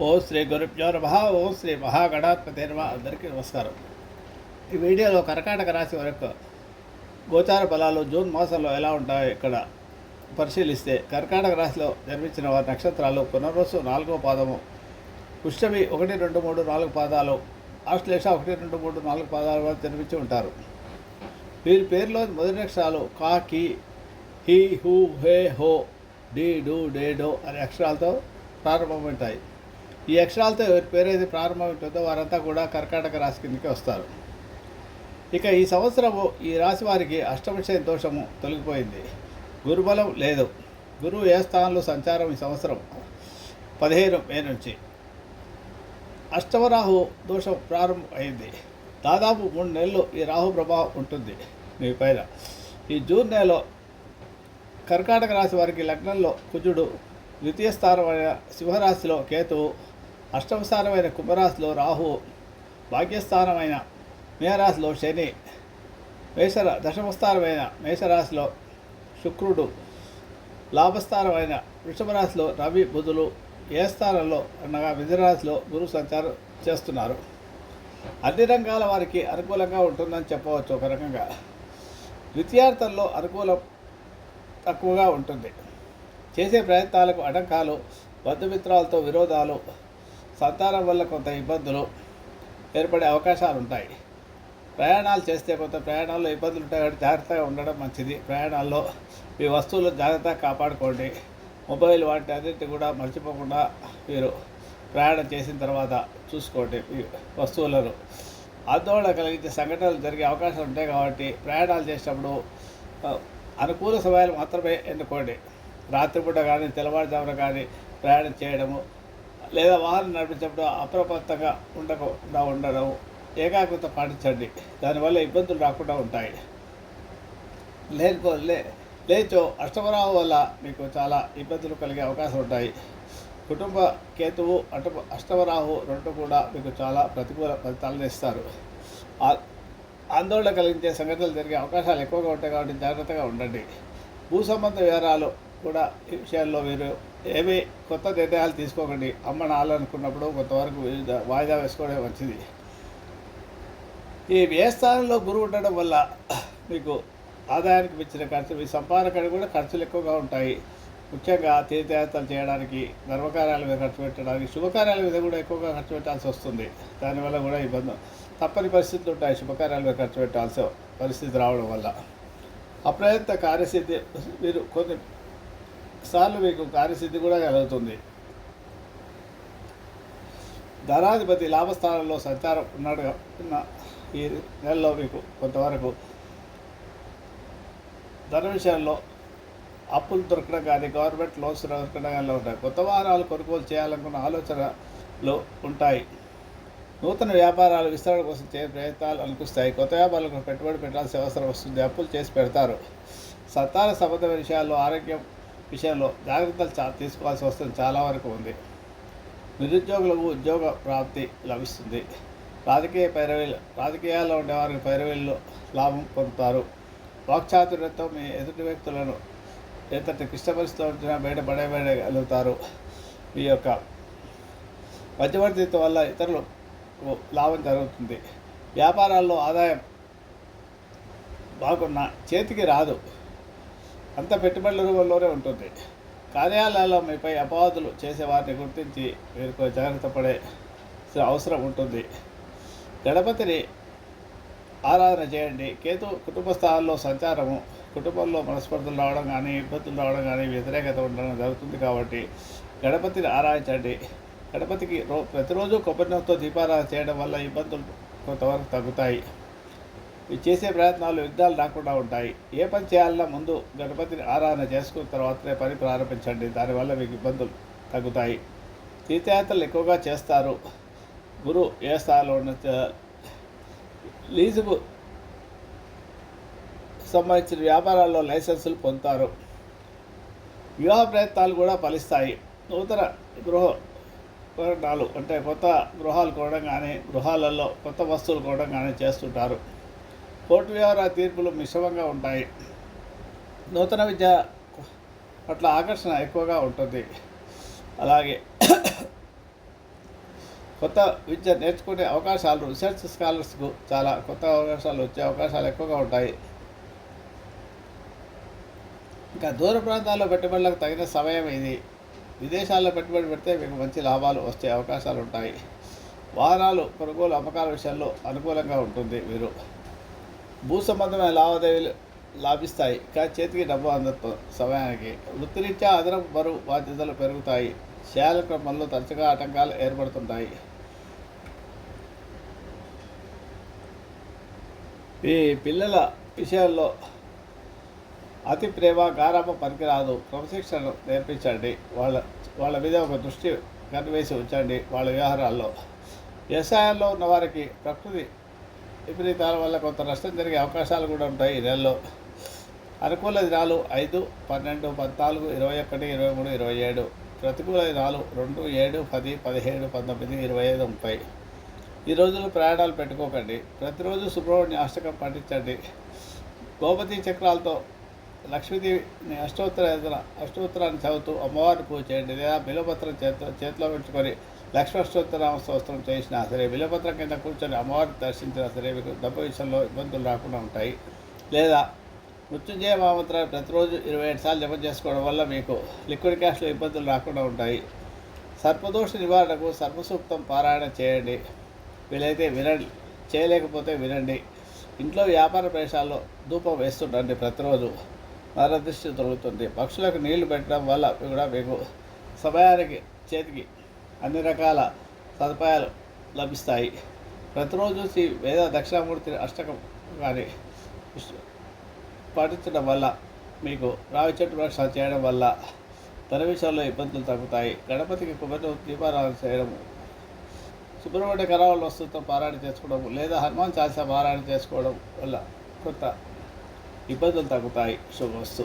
ఓ శ్రీ గురుభ్యో నమః. ఓ శ్రీ మహాగణాధిపతే నమః. అందరికీ నమస్కారం. ఈ వీడియోలో కర్కాటక రాశి వరకు గోచార ఫలాలు జూన్ మాసంలో ఎలా ఉంటాయో ఇక్కడ పరిశీలిస్తే, కర్కాటక రాశిలో జన్మించిన వారి నక్షత్రాలు పునర్వసు 4వ పాదము, పుష్యమి 1, 2, 3, 4 పాదాలు, ఆశ్లేష 1, 2, 3, 4 పాదాల వరకు జన్మించి ఉంటారు. వీరి పేరులో మొదటి అక్షరాలు కా, కి, హీ, హూ, హే, హో, డి, డు, డే, డో అనే అక్షరాలతో ప్రారంభమవుతాయి. ఈ అక్షరాలతో ఎవరి పేరైతే ప్రారంభమవుతుందో వారంతా కూడా కర్కాటక రాశి కిందకి వస్తారు. ఇక ఈ సంవత్సరము ఈ రాశి వారికి అష్టమశయ దోషము తొలగిపోయింది. గురుబలం లేదు. గురువు ఏ స్థానంలో సంచారం ఈ సంవత్సరం 15 మే నుంచి. అష్టమరాహు దోషం ప్రారంభం అయింది. దాదాపు 3 నెలలు ఈ రాహు ప్రభావం ఉంటుంది మీ పైన. ఈ జూన్ నెలలో కర్కాటక రాశి వారికి లగ్నంలో కుజుడు, ద్వితీయ స్థానమైన సింహరాశిలో కేతువు, అష్టమ స్థానమైన కుంభరాశిలో రాహు, భాగ్యస్థానమైన మేషరాశిలో శని, దశమస్థానమైన మేషరాశిలో శుక్రుడు, లాభస్థానమైన వృషభ రాశిలో రవి, బుధులు, ఏ స్థానంలో అనగా మిథునరాశిలో గురు సంచారం చేస్తున్నారు. అన్ని రంగాల వారికి అనుకూలంగా ఉంటుందని చెప్పవచ్చు. ఒక రకంగా ద్వితీయార్థంలో అనుకూలం తక్కువగా ఉంటుంది. చేసే ప్రయత్నాలకు ఆటంకాలు, బంధుమిత్రాలతో విరోధాలు, సంతానం వల్ల కొంత ఇబ్బందులు ఏర్పడే అవకాశాలు ఉంటాయి. ప్రయాణాలు చేస్తే కొంత ప్రయాణాల్లో ఇబ్బందులు ఉంటాయి కాబట్టి జాగ్రత్తగా ఉండడం మంచిది. ప్రయాణాల్లో మీ వస్తువులు జాగ్రత్తగా కాపాడుకోండి. మొబైల్ వాటి అన్నింటినీ కూడా మర్చిపోకుండా మీరు ప్రయాణం చేసిన తర్వాత చూసుకోండి. ఈ వస్తువులను ఆందోళన కలిగించే సంఘటనలు జరిగే అవకాశాలు ఉంటాయి కాబట్టి ప్రయాణాలు చేసేటప్పుడు అనుకూల సమయాలు మాత్రమే ఎన్నుకోండి. రాత్రిపూట కానీ తెల్లవారుజామున కానీ ప్రయాణం చేయడము, లేదా వాహనం నడిపించేటప్పుడు అప్రమత్తంగా ఉండడం, ఏకాగ్రత పాటించండి. దానివల్ల ఇబ్బందులు రాకుండా ఉంటాయి. లేచో అష్టమరాహు వల్ల మీకు చాలా ఇబ్బందులు కలిగే అవకాశం ఉంటాయి. కుటుంబ కేతువు, అష్టమరాహు రెండు కూడా మీకు చాలా ప్రతికూల ఫలితాలను ఇస్తారు. ఆందోళన కలిగించే సంఘటనలు జరిగే అవకాశాలు ఎక్కువగా ఉంటాయి కాబట్టి జాగ్రత్తగా ఉండండి. భూ సంబంధ వివరాలు కూడా ఈ విషయాల్లో మీరు ఏమీ కొత్త నిర్ణయాలు తీసుకోకండి. అమ్మనాలనుకున్నప్పుడు కొంతవరకు వాయిదా వేసుకోవడం మంచిది. ఈ వ్యయ స్థానంలో గురువు ఉండడం వల్ల మీకు ఆదాయానికి మించిన ఖర్చు, మీ సంపాదనకు కూడా ఖర్చులు ఎక్కువగా ఉంటాయి. ముఖ్యంగా తీర్థయాత్రలు చేయడానికి, ధర్మకార్యాల మీద ఖర్చు పెట్టడానికి, శుభకార్యాల మీద కూడా ఎక్కువగా ఖర్చు పెట్టాల్సి వస్తుంది. దానివల్ల కూడా ఇబ్బంది తప్పని పరిస్థితులు ఉంటాయి. శుభకార్యాల మీద ఖర్చు పెట్టాల్సిన పరిస్థితి రావడం వల్ల అప్రయత్న కార్యసిద్ధి, మీరు కొన్నిసార్లు మీకు కార్యసిద్ధి కూడా కలుగుతుంది. ధనాధిపతి లాభస్థానంలో సంచారం ఉన్న ఈ నెలలో మీకు కొంతవరకు ధన విషయాల్లో అప్పులు దొరకడం కానీ, గవర్నమెంట్ లోన్స్ దొరకడం కానీ ఉంటాయి. కొత్త వాహనాలు కొనుగోలు చేయాలనుకున్న ఆలోచనలు ఉంటాయి. నూతన వ్యాపారాలు విస్తరణ కోసం చేసే ప్రయత్నాలు అనిపిస్తాయి. కొత్త వ్యాపారాలకు పెట్టుబడి పెట్టాల్సిన అవసరం వస్తుంది. అప్పులు చేసి పెడతారు. సంతాన సంబంధమైన విషయాల్లో, ఆరోగ్యం విషయంలో జాగ్రత్తలు తీసుకోవాల్సి వస్తుంది. చాలా వరకు ఉంది. నిరుద్యోగులకు ఉద్యోగ ప్రాప్తి లభిస్తుంది. రాజకీయాల్లో ఉండేవారికి పైరవీల్లో లాభం పొందుతారు. వాక్చాతుర్యంతో మీ ఎదుటి వ్యక్తులను ఎంతటి క్లిష్టపరిస్థితిలో ఉంటున్నా బయటపడగలుగుతారు. మీ యొక్క మధ్యవర్తిత్వం వల్ల ఇతరులకు లాభం జరుగుతుంది. వ్యాపారాల్లో ఆదాయం బాగున్నా చేతికి రాదు, అంత పెట్టుబడుల రూపంలోనే ఉంటుంది. కార్యాలయాల్లో మీపై అపవాదులు చేసేవారిని గుర్తించి మీరు జాగ్రత్త పడే అవసరం ఉంటుంది. గణపతిని ఆరాధన చేయండి. కేతు కుటుంబ స్థానాల్లో సంచారము కుటుంబంలో మనస్పర్ధలు రావడం కానీ, ఇబ్బందులు రావడం కానీ, వ్యతిరేకత ఉండడం జరుగుతుంది కాబట్టి గణపతిని ఆరాధించండి. గణపతికి ప్రతిరోజు కొబ్బరి నూనెతో దీపారాధన చేయడం వల్ల ఇబ్బందులు కొంతవరకు తగ్గుతాయి. ఇవి చేసే ప్రయత్నాలు విఘ్నాలు రాకుండా ఉంటాయి. ఏ పని చేయాలన్నా ముందు గణపతిని ఆరాధన చేసుకున్న తర్వాతనే పని ప్రారంభించండి. దానివల్ల మీకు ఇబ్బందులు తగ్గుతాయి. తీర్థయాత్రలు ఎక్కువగా చేస్తారు. గురు ఏ స్థానంలో ఉన్న లీజుకు సంబంధించిన వ్యాపారాల్లో లైసెన్సులు పొందుతారు. వివాహ ప్రయత్నాలు కూడా ఫలిస్తాయి. నూతన కొనడాలు అంటే కొత్త గృహాలు కొనడం కానీ, గృహాలలో కొత్త వస్తువులు కొనడం కానీ చేస్తుంటారు. కోర్టు వ్యవహార తీర్పులు మిశ్రమంగా ఉంటాయి. నూతన విద్య పట్ల ఆకర్షణ ఎక్కువగా ఉంటుంది. అలాగే కొత్త విద్య నేర్చుకునే అవకాశాలు రీసెర్చ్ స్కాలర్స్కు చాలా కొత్త అవకాశాలు వచ్చే అవకాశాలు ఎక్కువగా ఉంటాయి. ఇంకా దూర ప్రాంతాల్లో పెట్టుబడులకు తగిన సమయం ఇది. విదేశాల్లో పెట్టుబడి పెడితే మీకు మంచి లాభాలు వచ్చే అవకాశాలు ఉంటాయి. వాహనాలు కొనుగోలు అమ్మకాల విషయంలో అనుకూలంగా ఉంటుంది. మీరు భూ సంబంధమైన లావాదేవీలు లాభిస్తాయి, కానీ చేతికి డబ్బు అందదు సమయానికి. వృత్తిరీత్యా అదనపు బరువు బాధ్యతలు పెరుగుతాయి. చేయాల క్రమంలో తరచుగా ఆటంకాలు ఏర్పడుతుంటాయి. ఈ పిల్లల విషయాల్లో అతి ప్రేమ గారాబం పనికిరాదు. క్రమశిక్షణను నేర్పించండి. వాళ్ళ మీద ఒక దృష్టి కనివేసి ఉంచండి. వాళ్ళ వ్యవహారాల్లో వ్యవసాయంలో ఉన్న వారికి ప్రకృతి విపరీతాల వల్ల కొంత నష్టం జరిగే అవకాశాలు కూడా ఉంటాయి. ఈ నెలలో అనుకూల దినాలు 5, 12, 14, 21, 23, 27. ప్రతికూల దినాలు 2, 7, 10, 17, 19, 25, 30. ఈ రోజుల్లో ప్రయాణాలు పెట్టుకోకండి. ప్రతిరోజు సుబ్రహ్మణ్య అష్టకం పఠించండి. గోమతి చక్రాలతో లక్ష్మీదేవిని అష్టోత్తరాన్ని చదువుతూ అమ్మవారిని పూజ చేయండి. లేదా బిల్వపత్రం చేతిలో పెట్టుకొని లక్ష్మీ అష్టోత్తరనామ స్తోత్రం చేసినా సరే, బిల్వపత్రం కింద కూర్చొని అమ్మవారిని దర్శించినా సరే మీకు డబ్బు విషయంలో ఇబ్బందులు రాకుండా ఉంటాయి. లేదా మృత్యుంజయ మహామంత్రాన్ని ప్రతిరోజు 27 సార్లు జపం చేసుకోవడం వల్ల మీకు లిక్విడ్ క్యాష్లో ఇబ్బందులు రాకుండా ఉంటాయి. సర్పదోష నివారణకు సర్పసూక్తం పారాయణ చేయండి. వీలైతే వినండి, చేయలేకపోతే వినండి. ఇంట్లో వ్యాపార ప్రదేశాల్లో ధూపం వేస్తుండండి. ప్రతిరోజు నరదృష్టి తొలుగుతుంది. పక్షులకు నీళ్లు పెట్టడం వల్ల కూడా మీకు సమయానికి చేతికి అన్ని రకాల సదుపాయాలు లభిస్తాయి. ప్రతిరోజు శ్రీ వేద దక్షిణామూర్తి అష్టకం కానీ పాటించడం వల్ల మీకు రావి చెట్టు రక్షణ చేయడం వల్ల ధన విషయంలో ఇబ్బందులు తగ్గుతాయి. గణపతికి కుబేర దీపారాధన చేయడము, సుబ్రహ్మణ్య కరావళ వస్తువుతో పారాయణ చేసుకోవడం లేదా హనుమాన్ చాలీసా పారాయణ చేసుకోవడం వల్ల కొంత ఇబ్బందులు తగ్గుతాయి. శుభమస్తు.